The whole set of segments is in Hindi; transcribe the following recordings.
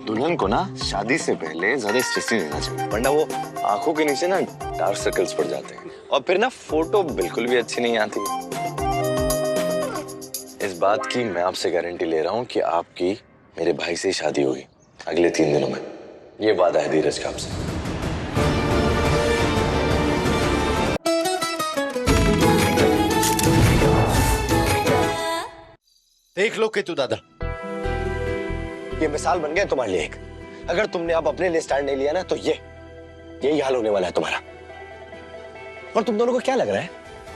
दुल्हन को ना शादी से पहले ज्यादा स्ट्रेस नहीं लेना चाहिए, वरना वो आंखों के नीचे ना डार्क सर्कल्स पड़ जाते हैं और फिर ना फोटो बिल्कुल भी अच्छी नहीं आती। इस बात की मैं आपसे गारंटी ले रहा हूँ कि आपकी मेरे भाई से शादी होगी अगले 3 दिनों में। ये वादा है धीरज का आपसे। देख लो केतु दादा, ये मिसाल बन गया तुम्हारे लिए एक। अगर तुमने अब अपने लिए स्टैंड नहीं लिया ना तो यही हाल होने वाला है तुम्हारा। और तुम दोनों को क्या लग रहा है,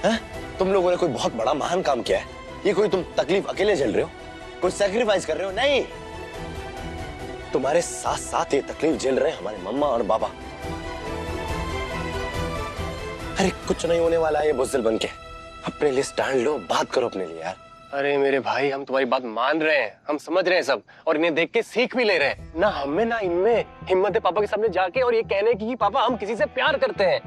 हा? तुम लोगों ने कोई बहुत बड़ा महान काम किया है? ये कोई तुम तकलीफ अकेले झेल रहे हो, कोई सैक्रिफाइस कर रहे हो? नहीं, तुम्हारे साथ साथ ये तकलीफ झेल रहे हैं हमारे मम्मा और बाबा। अरे कुछ नहीं होने वाला है ये बुज़दिल बन के। अपने लिए स्टैंड लो, बात करो अपने लिए यार। अरे मेरे भाई, हम तुम्हारी बात मान रहे हैं, हम समझ रहे हैं सब, और इन्हें देख के सीख भी ले रहे हैं। ना हमें ना इनमें हिम्मत है पापा के सामने जाके और ये कहने की कि पापा हम किसी से प्यार करते हैं।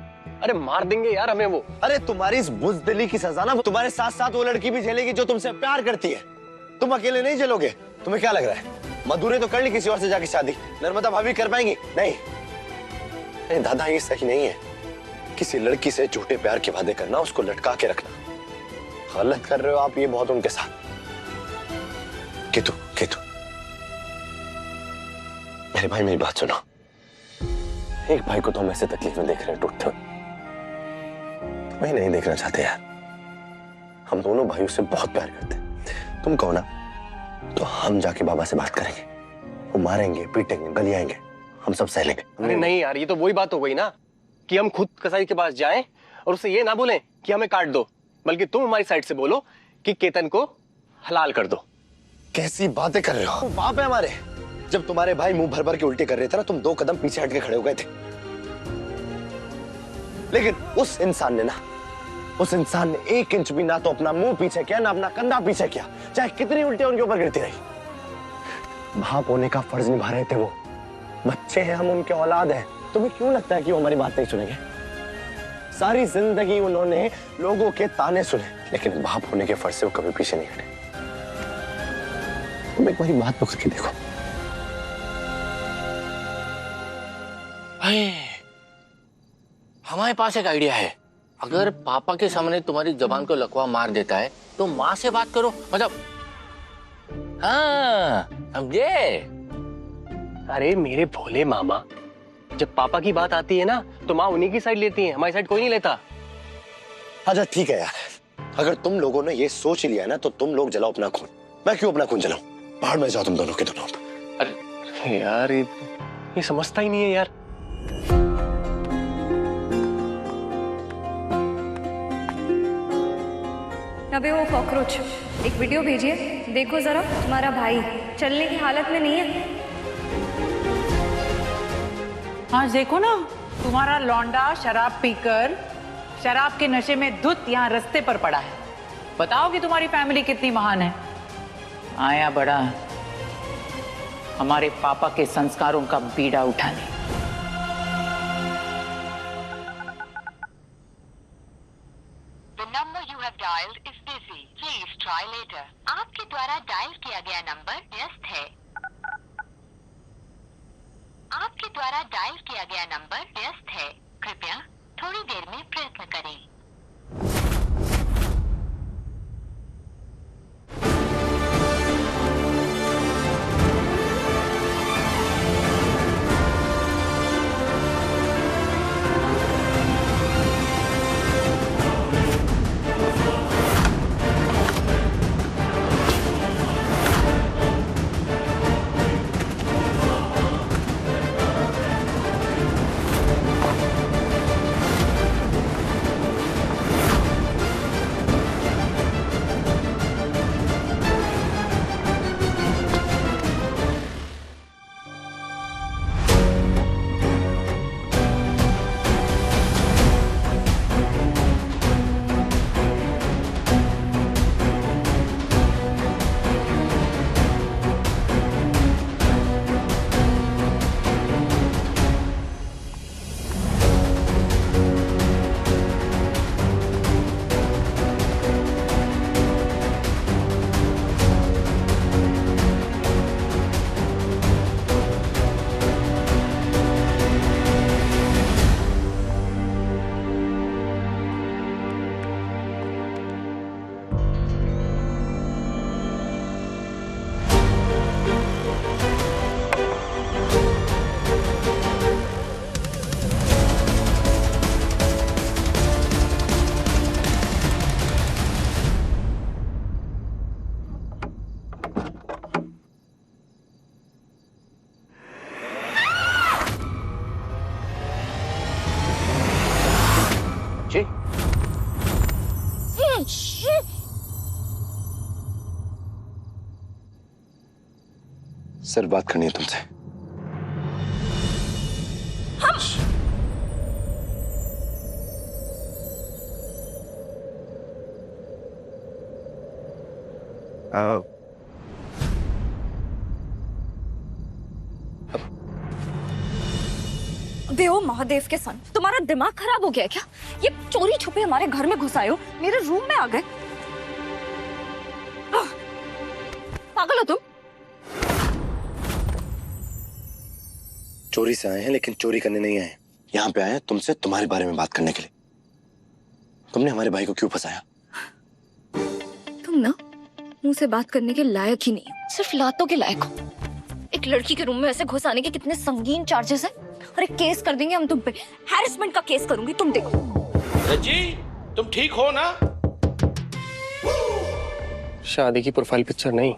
अरे मार देंगे यार हमें वो। अरे तुम्हारी इस बुज़दिली की सजा ना तुम्हारे साथ साथ वो लड़की भी झेलेगी जो तुमसे प्यार करती है। तुम अकेले नहीं झेलोगे। तुम्हें क्या लग रहा है मधु ने तो कर ली किसी और से जाके शादी, नर्मदा भाभी कर पाएंगी? नहीं। अरे दादा ये सही नहीं है, किसी लड़की से झूठे प्यार के वादे करना, उसको लटका के रखना। गलत कर रहे हो आप ये बहुत उनके साथ। केतु केतु मेरे भाई मेरी बात सुनो। एक भाई को तो हम ऐसे तकलीफ में देख रहे हैं टूटते हुए, तुम्हें नहीं देखना चाहते यार। हम दोनों भाइयों से बहुत प्यार करते हैं। तुम कहो ना तो हम जाके बाबा से बात करेंगे, वो मारेंगे पीटेंगे गलियाएंगे, हम सब सह लेंगे। अरे नहीं यार, ये तो वही बात हो गई ना कि हम खुद कसाई के पास जाएं और उससे ये ना बोलें कि हमें काट दो, बल्कि तुम हमारी साइड से बोलो कि केतन को हलाल कर दो। कैसी बातें कर रहे हो? बाप है हमारे। जब तुम्हारे भाई मुंह भर भर के उल्टी कर रहे थे ना, तुम 2 कदम पीछे हट के खड़े हो गए थे। लेकिन उस इंसान ने 1 इंच भी ना तो अपना मुंह पीछे किया ना अपना कंधा पीछे किया, चाहे कितनी उल्टियां उनके ऊपर गिरती रही। बाप होने का फर्ज निभा रहे थे वो। बच्चे हैं हम, उनके औलाद हैं। तुम्हें क्यों लगता है कि वो हमारी बात नहीं सुनेंगे? सारी जिंदगी उन्होंने लोगों के ताने सुने, लेकिन बाप होने के फर्ज से वो कभी पीछे नहीं हटे। तुम एक बारी बात तो करके देखो। भाई हमारे पास एक आइडिया है। अगर पापा के सामने तुम्हारी जबान को लकवा मार देता है तो माँ से बात करो, मतलब हाँ समझे? अरे मेरे भोले मामा, जब पापा की बात आती है ना तो माँ उन्हीं की साइड लेती है, हमारी साइड कोई नहीं लेता। अच्छा ठीक है यार, अगर तुम लोगों ने ये सोच लिया ना तो तुम लोग जलाओ अपना खून। मैं क्यों अपना खून जलाऊं? बाहर में जाओ तुम दोनों के दोनों। अरे यार ये समझता ही नहीं है यार। अबे वो कॉकरोच, एक वीडियो भेजिए, देखो जरा। तुम्हारा भाई चलने की हालत में नहीं है। हाँ देखो ना, तुम्हारा लौंडा शराब पीकर शराब के नशे में धुत यहाँ रास्ते पर पड़ा है। बताओ कि तुम्हारी फैमिली कितनी महान है। आया बड़ा हमारे पापा के संस्कारों का बीड़ा उठाने। The number you have dialed is busy. Please try later. आपके द्वारा डायल किया गया नंबर व्यस्त है। आपके द्वारा डायल किया गया नंबर व्यस्त है। कृपया थोड़ी देर में प्रयत्न करें। सिर्फ बात करनी है तुमसे। बे ओ महादेव के सन, तुम्हारा दिमाग खराब हो गया है क्या? ये चोरी छुपे हमारे घर में घुस आए हो, मेरे रूम में आ गए। पागल हो तुम? चोरी से आए हैं लेकिन चोरी करने नहीं आए। यहाँ पे आए हैं तुमसे तुम्हारे बारे में बात करने के लिए। तुमने हमारे भाई को क्यों फंसाया? तुम ना मुंह से बात करने के लायक ही नहीं हो, सिर्फ लातों के लायक हो। एक लड़की के रूम में ऐसे घुस आने के कितने संगीन चार्जेस हैं। अरे केस कर देंगे हम तुम पे, हैरेसमेंट का केस करूंगी, तुम देखो। रजी, तुम ठीक हो ना? शादी की प्रोफाइल पिक्चर नहीं,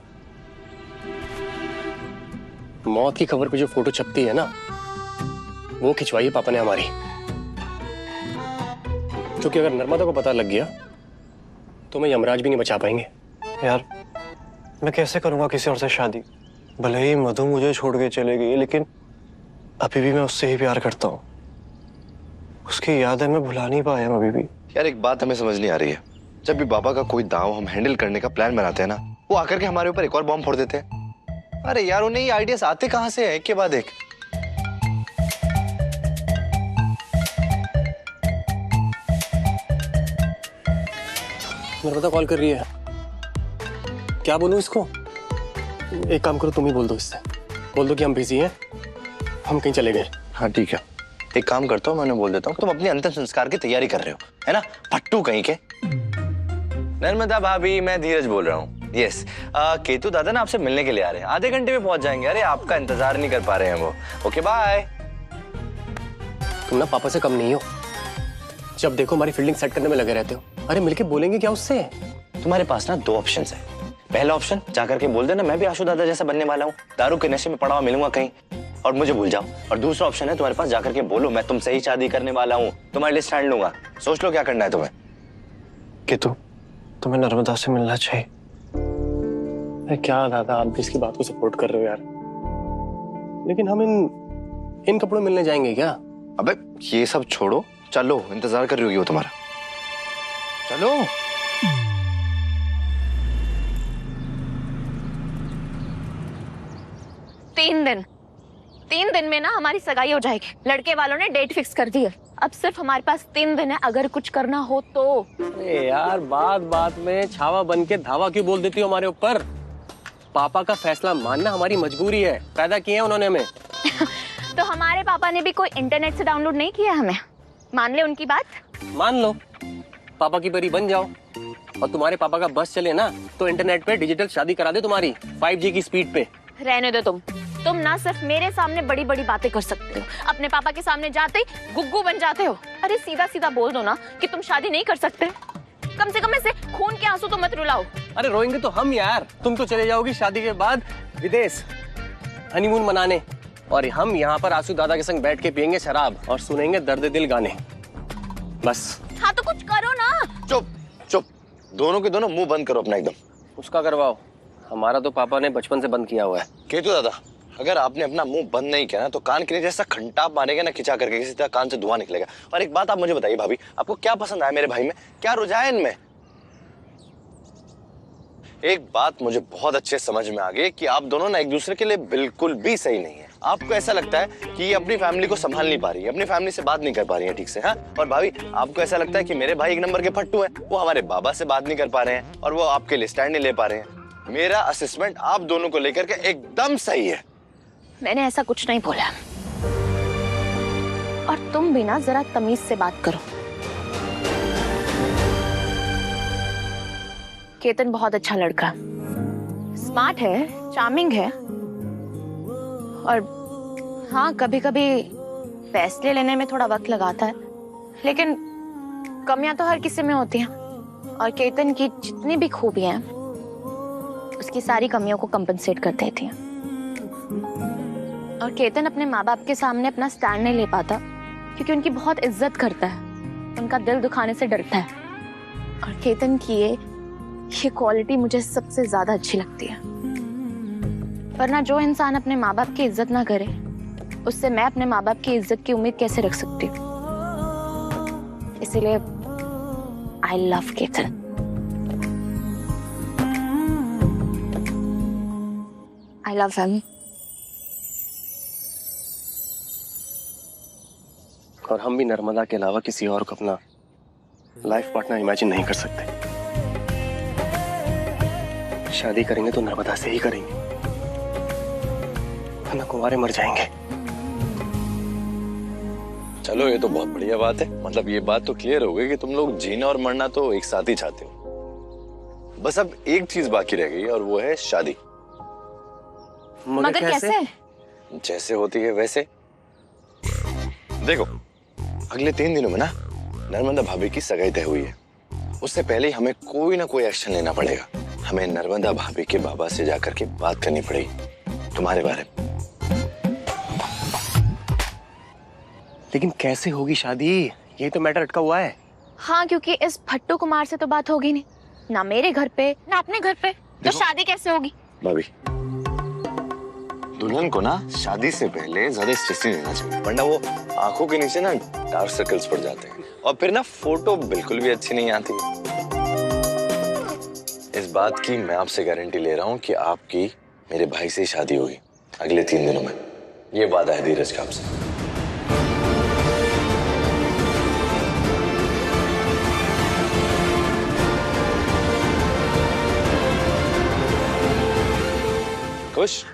मौत की खबर पे जो फोटो छपती है ना, वो खिंचवाई है पापा ने हमारी। क्योंकि अगर नर्मदा को पता लग गया तो मैं यमराज भी नहीं बचा पाएंगे। यार मैं कैसे करूंगा किसी और से शादी? भले ही मधु मुझे छोड़ के चले गई, लेकिन अभी भी मैं उससे ही प्यार करता हूँ। उसकी यादें मैं भुला नहीं पाया अभी भी। यार एक बात हमें समझ नहीं आ रही है, जब भी बाबा का कोई दाव हम हैंडल करने का प्लान बनाते हैं ना, वो आकर के हमारे ऊपर एक और बॉम्ब फोड़ देते हैं। अरे यार उन्हें ये आइडियाज आते कहाँ से हैं एक के बाद एक। नर्मदा कॉल कर रही है, क्या बोलूं इसको? एक काम करो, तुम ही बोल दो इससे, बोल दो कि हम बिजी हैं, हम कहीं चले गए। हाँ ठीक है, एक काम करता हूँ, मैं उन्हें बोल देता हूँ तुम अपने अंतिम संस्कार की तैयारी कर रहे हो, है ना? फट्टू कहीं के। नर्मदा भाभी, मैं धीरज बोल रहा हूँ। यस, केतु दादा ना आपसे मिलने के लिए आ रहे हैं, आधे घंटे में पहुंच जाएंगे। अरे आपका इंतजार नहीं कर पा रहे हैं वो। Okay bye. तुम ना पापा से कम नहीं हो, जब देखो हमारी फील्डिंग सेट करने में लगे रहते हो। अरे मिलके बोलेंगे क्या उससे? तुम्हारे पास ना दो ऑप्शन है। पहला ऑप्शन, जाकर के बोल देना मैं भी आशु दादा जैसा बनने वाला हूँ, दारू के नशे में पड़ा हुआ मिलूंगा कहीं और मुझे भूल जाओ। और दूसरा ऑप्शन है तुम्हारे पास, जाकर के बोलो मैं तुमसे ही शादी करने वाला हूँ, तुम्हारे लिए स्टैंड लूंगा। सोच लो क्या करना है तुम्हें। कि तुम्हें नर्मदा से मिलना चाहिए। अरे क्या दादा, आप भी इसकी बात को सपोर्ट कर रहे हो यार, लेकिन हम इन कपड़ों में मिलने जाएंगे क्या? अबे ये सब छोड़ो, चलो, इंतजार कर रही होगी वो तुम्हारा। चलो। तीन दिन में ना हमारी सगाई हो जाएगी। लड़के वालों ने डेट फिक्स कर दी है। अब सिर्फ हमारे पास 3 दिन है, अगर कुछ करना हो तो। अरे यार बात बात में छावा बन के धावा क्यों बोल देती हो हमारे ऊपर? पापा का फैसला मानना हमारी मजबूरी है, पैदा किए हैं उन्होंने हमें। तो हमारे पापा ने भी कोई इंटरनेट से डाउनलोड नहीं किया हमें, मान ले उनकी बात। मान लो, पापा की परी बन जाओ और तुम्हारे पापा का बस चले ना तो इंटरनेट पे डिजिटल शादी करा दे तुम्हारी 5G की स्पीड पे। रहने दो तुम ना सिर्फ मेरे सामने बड़ी बड़ी बातें कर सकते हो, अपने पापा के सामने जाते ही गुग्गू बन जाते हो। अरे सीधा सीधा बोल दो ना कि तुम शादी नहीं कर सकते। कम से कम ऐसे खून के आंसू तो मत रुलाओ। अरे रोएंगे तो हम यार, तुम तो चले जाओगी शादी के बाद विदेश हनीमून मनाने, और हम यहाँ पर आंसू दादा के संग बैठ के पियेंगे शराब और सुनेंगे दर्द दिल गाने, बस। हाँ तो कुछ करो ना। चुप चुप, दोनों के दोनों मुंह बंद करो अपना एकदम। उसका करवाओ, हमारा तो पापा ने बचपन से बंद किया हुआ है। केतु दादा, अगर आपने अपना मुंह बंद नहीं किया ना तो कान के नीचे जैसा खंटाप मारेगा ना खिंचा करके, किसी तरह कान से धुआं निकलेगा। और एक बात आप मुझे बताइए भाभी, आपको क्या पसंद आया मेरे भाई में, क्या रुझान है इनमें? एक बात मुझे बहुत अच्छे समझ में आ गई कि आप दोनों ना एक दूसरे के लिए बिल्कुल भी सही नहीं है। आपको ऐसा लगता है कि ये अपनी फैमिली को संभाल नहीं पा रही है, अपनी फैमिली से बात नहीं कर पा रही है ठीक से। हाँ, और भाभी आपको ऐसा लगता है कि मेरे भाई एक नंबर के फट्टू हैं, वो हमारे बाबा से बात नहीं कर पा रहे हैं और वो आपके लिए स्टैंड नहीं ले पा रहे हैं। मेरा असेसमेंट आप दोनों को लेकर के एकदम सही है। मैंने ऐसा कुछ नहीं बोला, और तुम भी ना जरा तमीज से बात करो। केतन बहुत अच्छा लड़का, स्मार्ट है, चार्मिंग है, और हाँ कभी कभी फैसले लेने में थोड़ा वक्त लगाता है, लेकिन कमियां तो हर किसी में होती हैं, और केतन की जितनी भी खूबियां हैं उसकी सारी कमियों को कंपनसेट कर देती हैं। और केतन अपने माँ बाप के सामने अपना स्टैंड नहीं ले पाता क्योंकि उनकी बहुत इज्जत करता है, उनका दिल दुखाने से डरता है। और केतन की ये क्वालिटी मुझे सबसे ज्यादा अच्छी लगती है। वरना जो इंसान अपने माँ बाप की इज्जत ना करे, उससे मैं अपने माँ बाप की इज्जत की उम्मीद कैसे रख सकती हूँ? इसीलिए I love Ketan. I love him. और हम भी नर्मदा के अलावा किसी और को अपना लाइफ पार्टनर इमेजिन नहीं कर सकते। शादी करेंगे तो नर्मदा से ही करेंगे, वरना कुंवारे मर जाएंगे। चलो ये तो बहुत बढ़िया बात है। मतलब ये बात तो क्लियर हो गई कि तुम लोग जीना और मरना तो एक साथ ही चाहते हो। बस अब एक चीज बाकी रह गई और वो है शादी। मगर कैसे? जैसे होती है वैसे। देखो, अगले 3 दिनों में ना नर्मदा भाभी की सगाई तय हुई है। उससे पहले ही हमें कोई ना कोई एक्शन लेना पड़ेगा। हमें नर्मदा भाभी के बाबा से जाकर के बात करनी पड़ेगी तुम्हारे बारे में। लेकिन कैसे होगी शादी? यही तो मैटर अटका हुआ है। हाँ, क्योंकि इस भट्टू कुमार से तो बात होगी नहीं, ना मेरे घर पे ना अपने घर पे, तो शादी कैसे होगी? भाभी, दुल्हन को ना शादी से पहले ज्यादा स्ट्रेस नहीं लेना चाहिए, वरना वो आंखों के नीचे ना डार्क सर्कल्स पड़ जाते हैं और फिर ना फोटो बिल्कुल भी अच्छी नहीं आती। इस बात की मैं आपसे गारंटी ले रहा हूँ कि आपकी मेरे भाई से ही शादी होगी अगले 3 दिनों में। ये वादा है धीरज का आपसे। खुश?